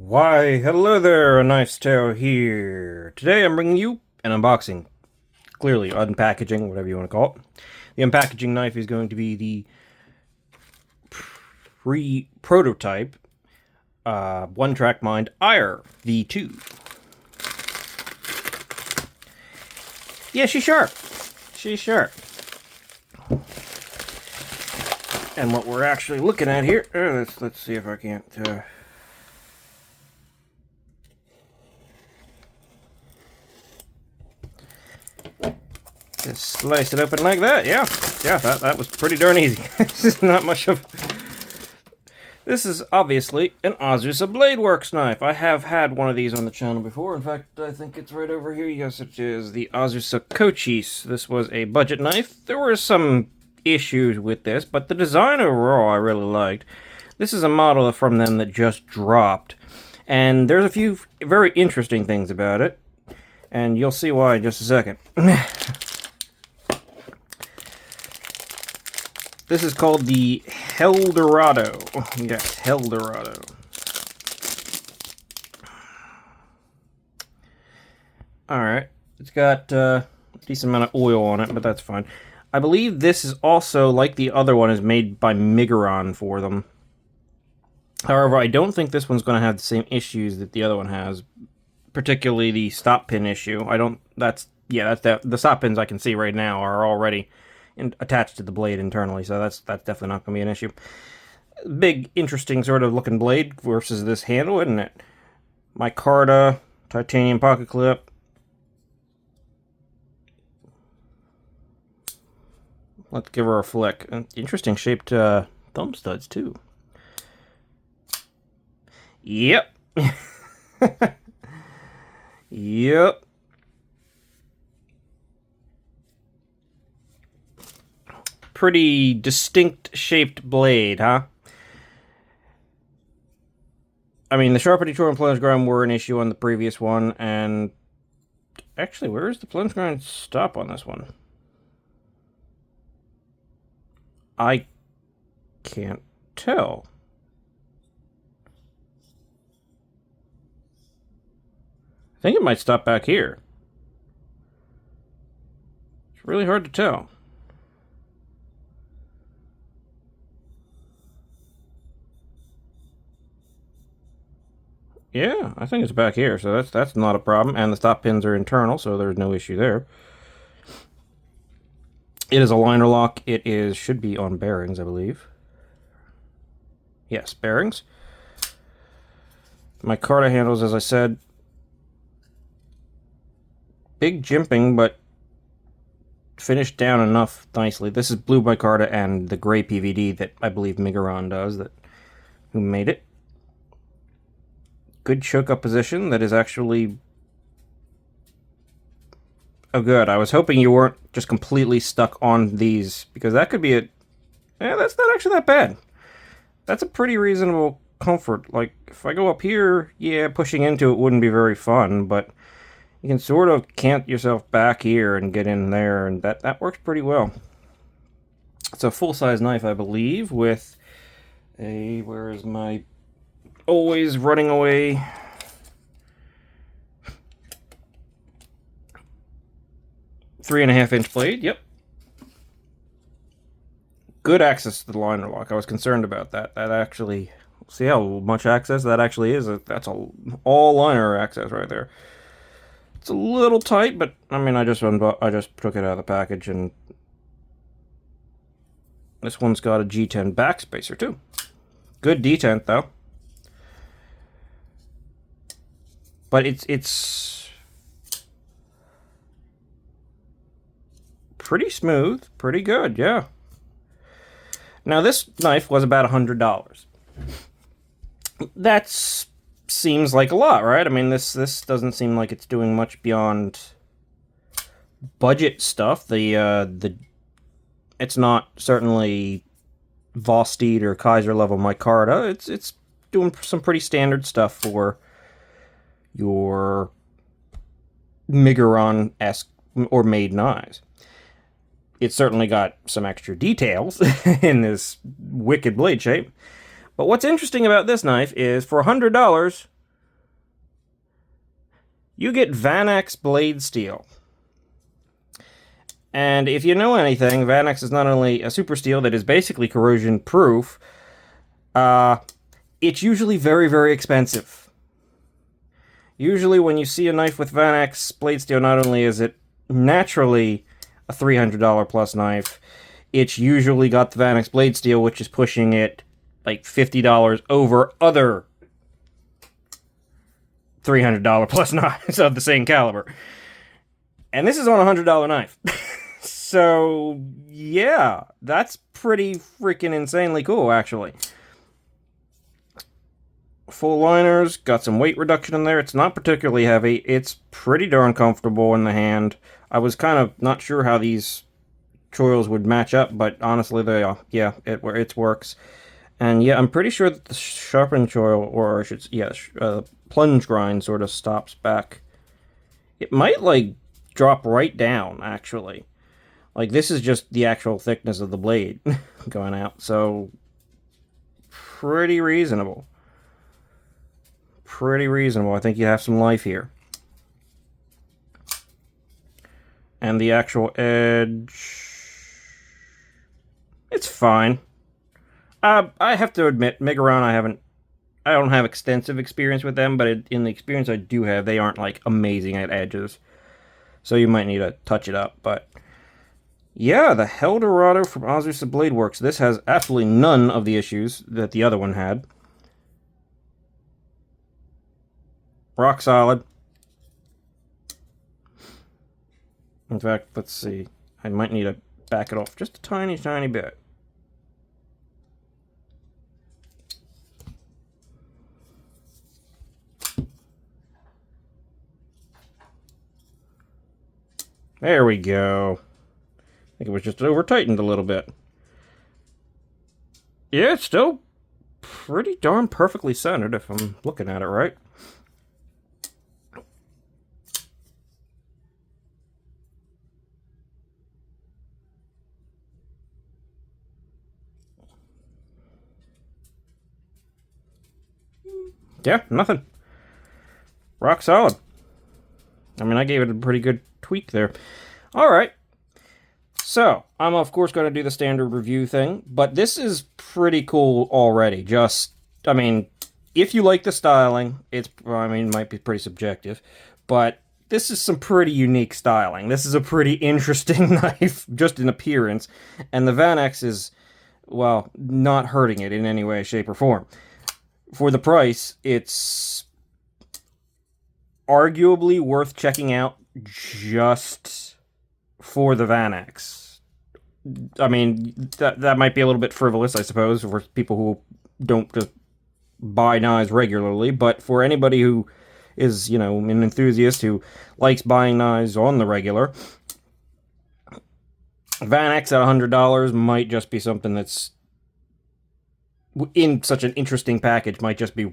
Why, hello there, A Knife's Tale here. Today I'm bringing you an unboxing. Clearly, unpackaging, whatever you want to call it. The unpackaging knife is going to be the pre-prototype one-track mind Ire V2. Yeah, she's sharp. She's sharp. And what we're actually looking at here, let's see if I can't... Just slice it open like that. Yeah, that was pretty darn easy. This is not much of... This is obviously an Azusa Bladeworks knife. I have had one of these on the channel before. In fact, I think it's right over here. Yes, it is the Azusa Cochise. This was a budget knife. There were some issues with this, but the design overall I really liked. This is a model from them that just dropped, and there's a few very interesting things about it, and you'll see why in just a second. This is called the Helldorado. Yes, Helldorado. Alright, it's got a decent amount of oil on it, but that's fine. I believe this is also, like the other one, is made by Migron for them. However, I don't think this one's going to have the same issues that the other one has, particularly the stop pin issue. The stop pins I can see right now are already attached to the blade internally, so that's definitely not going to be an issue. Big, interesting sort of looking blade versus this handle, isn't it? Micarta, titanium pocket clip. Let's give her a flick. Interesting shaped thumb studs, too. Yep. Yep. Pretty distinct shaped blade, huh? I mean, the sharp detour and plunge grind were an issue on the previous one, and... Actually, where is the plunge grind stop on this one? I can't tell. I think it might stop back here. It's really hard to tell. Yeah, I think it's back here, so that's not a problem. And the stop pins are internal, so there's no issue there. It is a liner lock. It should be on bearings, I believe. Yes, bearings. Micarta handles, as I said. Big jimping, but finished down enough nicely. This is blue micarta and the gray PVD that I believe Migron does, who made it. Good choke-up position that is actually... Oh, good. I was hoping you weren't just completely stuck on these, because that could be a... Yeah, that's not actually that bad. That's a pretty reasonable comfort. Like, if I go up here, yeah, pushing into it wouldn't be very fun, but you can sort of cant yourself back here and get in there, and that works pretty well. It's a full-size knife, I believe, with a... Where is my... Always running away... 3.5-inch blade, yep. Good access to the liner lock. I was concerned about that. That actually... See how much access that actually is? That's all liner access right there. It's a little tight, but I mean, I just took it out of the package, and this one's got a G10 backspacer too. Good detent though. But it's pretty smooth, pretty good, yeah. Now this knife was about $100. That seems like a lot, right? I mean, this doesn't seem like it's doing much beyond budget stuff. It's not certainly Vosteed or Kaiser level micarta. It's doing some pretty standard stuff for your Migron-esque or made knives. It's certainly got some extra details in this wicked blade shape. But what's interesting about this knife is for $100, you get Vanax blade steel. And if you know anything, Vanax is not only a super steel that is basically corrosion proof, it's usually very, very expensive. Usually when you see a knife with Vanax blade steel, not only is it naturally a $300 plus knife, it's usually got the Vanax blade steel, which is pushing it like $50 over other $300 plus knives of the same caliber. And this is on a $100 knife. So, yeah, that's pretty freaking insanely cool, actually. Full liners, got some weight reduction in there. It's not particularly heavy. It's pretty darn comfortable in the hand. I was kind of not sure how these choils would match up, but honestly, they are. Yeah, it works. And yeah, I'm pretty sure that the sharpened choil, or I should, yeah, plunge grind sort of stops back. It might, like, drop right down, actually. Like, this is just the actual thickness of the blade going out, so pretty reasonable. Pretty reasonable. I think you have some life here. And the actual edge, it's fine. I have to admit, Megaron, I don't have extensive experience with them, but in the experience I do have, they aren't, like, amazing at edges. So you might need to touch it up, but yeah, the Helldorado from Azusa Blade Works. This has absolutely none of the issues that the other one had. Rock solid. In fact, let's see. I might need to back it off just a tiny, tiny bit. There we go. I think it was just over-tightened a little bit. Yeah, it's still pretty darn perfectly centered if I'm looking at it right. Yeah, nothing. Rock solid. I mean, I gave it a pretty good tweak there. Alright. So, I'm of course going to do the standard review thing, but this is pretty cool already. Just, I mean, if you like the styling, might be pretty subjective, but this is some pretty unique styling. This is a pretty interesting knife, just in appearance, and the Vanax is, well, not hurting it in any way, shape, or form. For the price, it's arguably worth checking out just for the Vanax. I mean, that might be a little bit frivolous, I suppose, for people who don't just buy knives regularly, but for anybody who is, you know, an enthusiast who likes buying knives on the regular, Vanax at $100 might just be something that's, in such an interesting package, might just be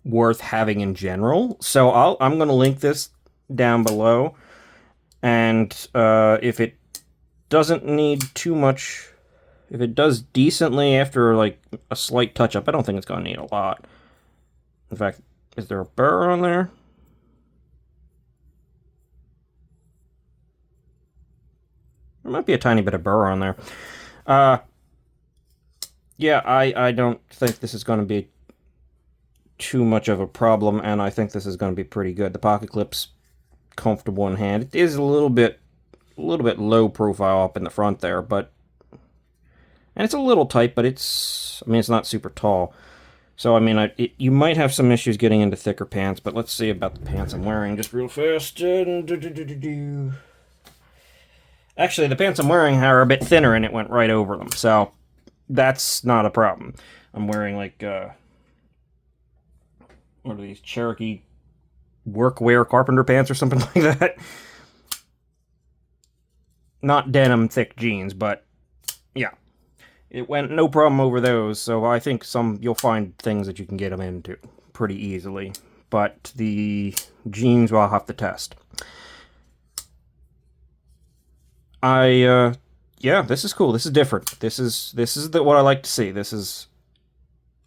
worth having in general. So I'm going to link this down below, and if it doesn't need too much, if it does decently after like a slight touch up, I don't think it's going to need a lot. In fact, is there a burr on there? There might be a tiny bit of burr on there. Yeah, I don't think this is going to be too much of a problem, and I think this is going to be pretty good. The pocket clip's comfortable in hand. It is a little bit low profile up in the front there, but, and it's a little tight, but it's, I mean, it's not super tall. So, I mean, you might have some issues getting into thicker pants, but let's see about the pants I'm wearing just real fast. Actually, the pants I'm wearing are a bit thinner, and it went right over them, so that's not a problem. I'm wearing, like, what are these, Cherokee workwear carpenter pants or something like that? Not denim thick jeans, but yeah. It went no problem over those, so I think you'll find things that you can get them into pretty easily. But the jeans, well, I'll have to test. Yeah, this is cool. This is different. This is what I like to see. This is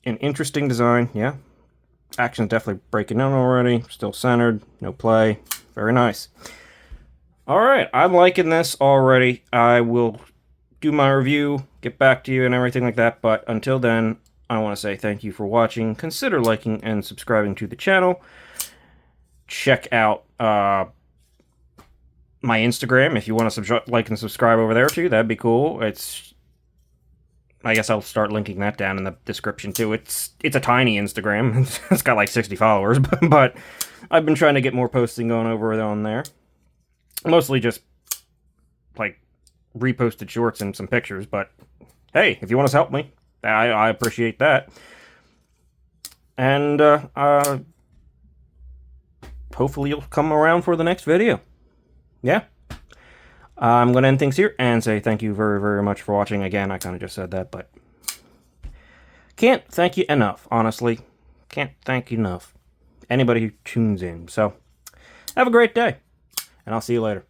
an interesting design, yeah. Action's definitely breaking down already. Still centered. No play. Very nice. Alright, I'm liking this already. I will do my review, get back to you and everything like that, but until then, I want to say thank you for watching. Consider liking and subscribing to the channel. Check out my Instagram if you want to like and subscribe over there too. That'd be cool. I guess I'll start linking that down in the description too. It's a tiny Instagram. It's got like 60 followers, but I've been trying to get more posting going over on there. Mostly just like reposted shorts and some pictures, but hey, if you want to help me, I appreciate that. And hopefully you'll come around for the next video. Yeah. I'm going to end things here and say thank you very, very much for watching. Again, I kind of just said that, but can't thank you enough, honestly. Can't thank you enough. Anybody who tunes in. So, have a great day, and I'll see you later.